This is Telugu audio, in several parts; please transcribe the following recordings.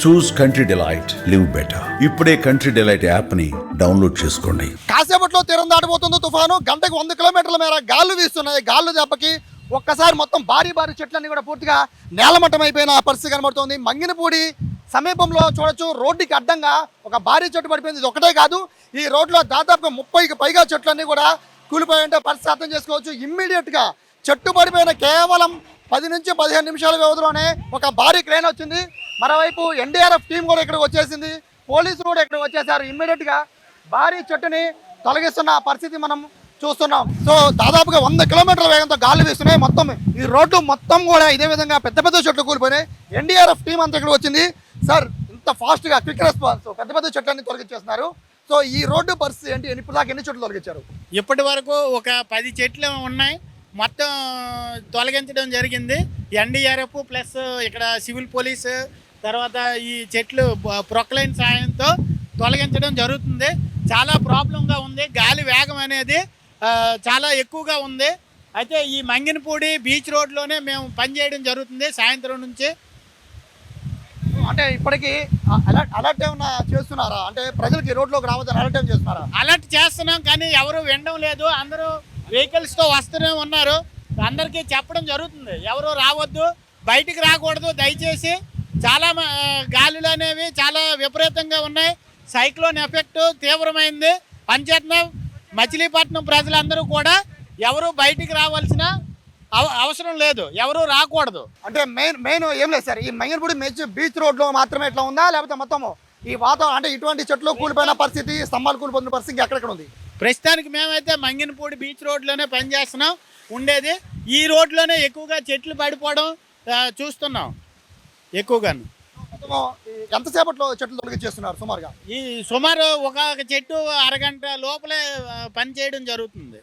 చూస్ కంట్రీ డిలైట్, లివ్ బెటర్. ఇప్పుడే కంట్రీ డిలైట్ యాప్ ని డౌన్లోడ్ చేసుకోండి. కాసేపట్లో తీరం దాటిపోతుంది తుఫాను. గంటకు 100 కిలోమీటర్ల మేర గాలు వీస్తున్నాయి. గాలు దెబ్బకి ఒక్కసారి మొత్తం భారీ చెట్లన్నీ కూడా పూర్తిగా నేలమట్టం అయిపోయిన పరిస్థితి కనబడుతోంది. మంగినపూడి సమీపంలో చూడొచ్చు, రోడ్డుకి అడ్డంగా ఒక భారీ చెట్టు పడిపోయింది. ఇది ఒకటే కాదు, ఈ రోడ్లో దాదాపుగా 30కి పైగా చెట్లన్నీ కూడా కూలిపోయి పరిస్థితి అర్థం చేసుకోవచ్చు. ఇమ్మీడియట్గా చెట్టు పడిపోయిన కేవలం 10 నుంచి 15 నిమిషాల వ్యవధిలోనే ఒక భారీ క్రేన్ వచ్చింది. మరోవైపు ఎన్డీఆర్ఎఫ్ టీం కూడా ఇక్కడికి వచ్చేసింది, పోలీసులు కూడా ఇక్కడికి వచ్చేసారు. ఇమ్మీడియట్గా భారీ చెట్టుని తొలగిస్తున్న పరిస్థితి మనం చూస్తున్నాం. సో దాదాపుగా 100 కిలోమీటర్ల వేగంతో గాలి వీస్తున్నాయి. మొత్తం ఈ రోడ్డు మొత్తం కూడా ఇదే విధంగా పెద్ద పెద్ద చెట్లు కూలిపోయినాయి. ఎన్డీఆర్ఎఫ్ టీం అంతా ఇక్కడికి వచ్చింది. సార్, ఇంత ఫాస్ట్గా క్విక్ రెస్పాన్స్, పెద్ద పెద్ద చెట్లన్నీ తొలగించేస్తున్నారు. సో ఈ రోడ్డు పరిస్థితి ఏంటి? ఇప్పుడు దాకా ఎన్ని చెట్లు తొలగించారు? ఇప్పటి వరకు ఒక 10 చెట్లు ఉన్నాయి, మొత్తం తొలగించడం జరిగింది. ఎన్డీఆర్ఎఫ్ ప్లస్ ఇక్కడ సివిల్ పోలీసు, తర్వాత ఈ చెట్లు ప్రొక్లైన్ సాయంతో తొలగించడం జరుగుతుంది. చాలా ప్రాబ్లంగా ఉంది, గాలి వేగం అనేది చాలా ఎక్కువగా ఉంది. అయితే ఈ మంగినపూడి బీచ్ రోడ్లోనే మేము పనిచేయడం జరుగుతుంది సాయంత్రం నుంచి. అంటే ఇప్పటికీ అలర్ట్ ఏమన్నా చేస్తున్నారా? అంటే ప్రజలకి రోడ్లోకి రావద్దని అలర్ట్ ఏం చేస్తున్నారా? అలర్ట్ చేస్తున్నాం, కానీ ఎవరు వినడం లేదు. అందరూ వెహికల్స్తో వస్తూనే ఉన్నారు. అందరికీ చెప్పడం జరుగుతుంది, ఎవరు రావద్దు, బయటికి రాకూడదు దయచేసి. చాలా గాలులు అనేవి చాలా విపరీతంగా ఉన్నాయి. సైక్లోన్ ఎఫెక్ట్ తీవ్రమైంది. అంచేతన మచిలీపట్నం ప్రజలందరూ కూడా ఎవరు బయటికి రావాల్సిన అవసరం లేదు, ఎవరు రాకూడదు. అంటే మెయిన్ ఏం లేదు సార్, ఈ మంగినపూడి బీచ్ రోడ్లో మాత్రమే ఇట్లా ఉందా, లేకపోతే మొత్తము ఈ వాతావరణం అంటే ఇటువంటి చెట్లు కూలిపోయిన పరిస్థితి, స్తంభాలు కూలిపోయిన పరిస్థితి ఎక్కడెక్కడ ఉంది? ప్రస్తుతానికి మేమైతే మంగినపూడి బీచ్ రోడ్లోనే పనిచేస్తున్నాం ఉండేది. ఈ రోడ్లోనే ఎక్కువగా చెట్లు పడిపోవడం చూస్తున్నాం ఎక్కువగాను. ఎంతసేపట్లో చెట్లు తొలగించేస్తున్నారు సుమారుగా? ఈ సుమారు ఒక చెట్టు అరగంట లోపలే పని చేయడం జరుగుతుంది.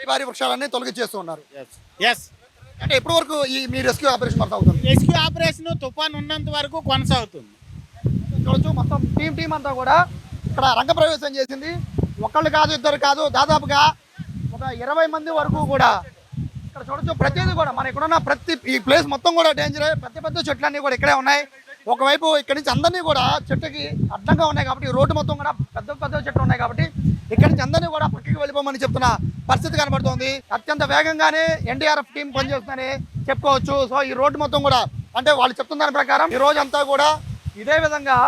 భారీ వృక్షాలన్నీ తొలగించేస్తూ ఉన్నారు. ఎస్. అంటే ఎప్పటి వరకు ఈ మీ రెస్క్యూ ఆపరేషన్ అవుతుంది? రెస్క్యూ ఆపరేషన్ తుఫాన్ ఉన్నంత వరకు కొనసాగుతుంది. చూడొచ్చు, మొత్తం టీం అంతా కూడా ఇక్కడ రంగప్రవేశం చేసింది. ఒకళ్ళు కాదు, ఇద్దరు కాదు, దాదాపుగా ఒక 20 మంది వరకు కూడా ఇక్కడ చూడొచ్చు. ప్రతిదీ కూడా మన ఇక్కడున్న ఈ ప్లేస్ మొత్తం కూడా డేంజరే. పెద్ద చెట్లన్నీ కూడా ఇక్కడే ఉన్నాయి. ఒకవైపు ఇక్కడి నుంచి అందరినీ కూడా చెట్టుకి అడ్డంగా ఉన్నాయి కాబట్టి, రోడ్డు మొత్తం కూడా పెద్ద చెట్లు ఉన్నాయి కాబట్టి ఇక్కడి నుంచి అందరినీ కూడా పక్కకి వెళ్ళిపోమని చెప్తున్న పరిస్థితి కనబడుతోంది. అత్యంత వేగంగానే ఎన్డీఆర్ఎఫ్ టీం పనిచేస్తుందని చెప్పుకోవచ్చు. సో ఈ రోడ్డు మొత్తం కూడా అంటే వాళ్ళు చెప్తున్న దాని ప్రకారం ఈ రోజంతా కూడా ఇదే విధంగా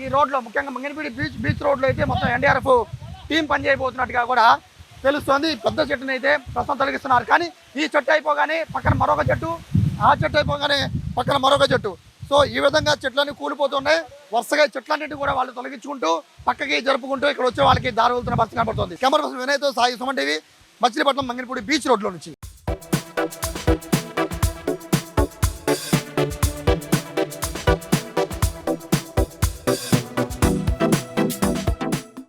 ఈ రోడ్లో, ముఖ్యంగా మంగినపూడి బీచ్ రోడ్లో అయితే మొత్తం ఎన్డీఆర్ఎఫ్ టీం పనిచేయబోతున్నట్టుగా కూడా తెలుస్తోంది. పెద్ద చెట్టుని అయితే ప్రస్తుతం తొలగిస్తున్నారు. కానీ ఈ చెట్టు అయిపోగానే పక్కన మరొక చెట్టు, ఆ చెట్టు అయిపోగానే పక్కన మరొక చెట్టు. సో ఈ విధంగా చెట్లన్నీ కూలిపోతున్నాయి. వరుసగా చెట్లన్నింటినీ కూడా వాళ్ళు తొలగించుకుంటూ పక్కకి జరుపుకుంటూ ఇక్కడ వచ్చే వాళ్ళకి దారి వెళ్తున్న పరిస్థితి కనబడుతుంది. కెమెరా పర్సన్ వినయ్తో సాయి, సుమన్ టీవీ, మచిలీపట్నం మంగినపూడి బీచ్ రోడ్లో నుంచి.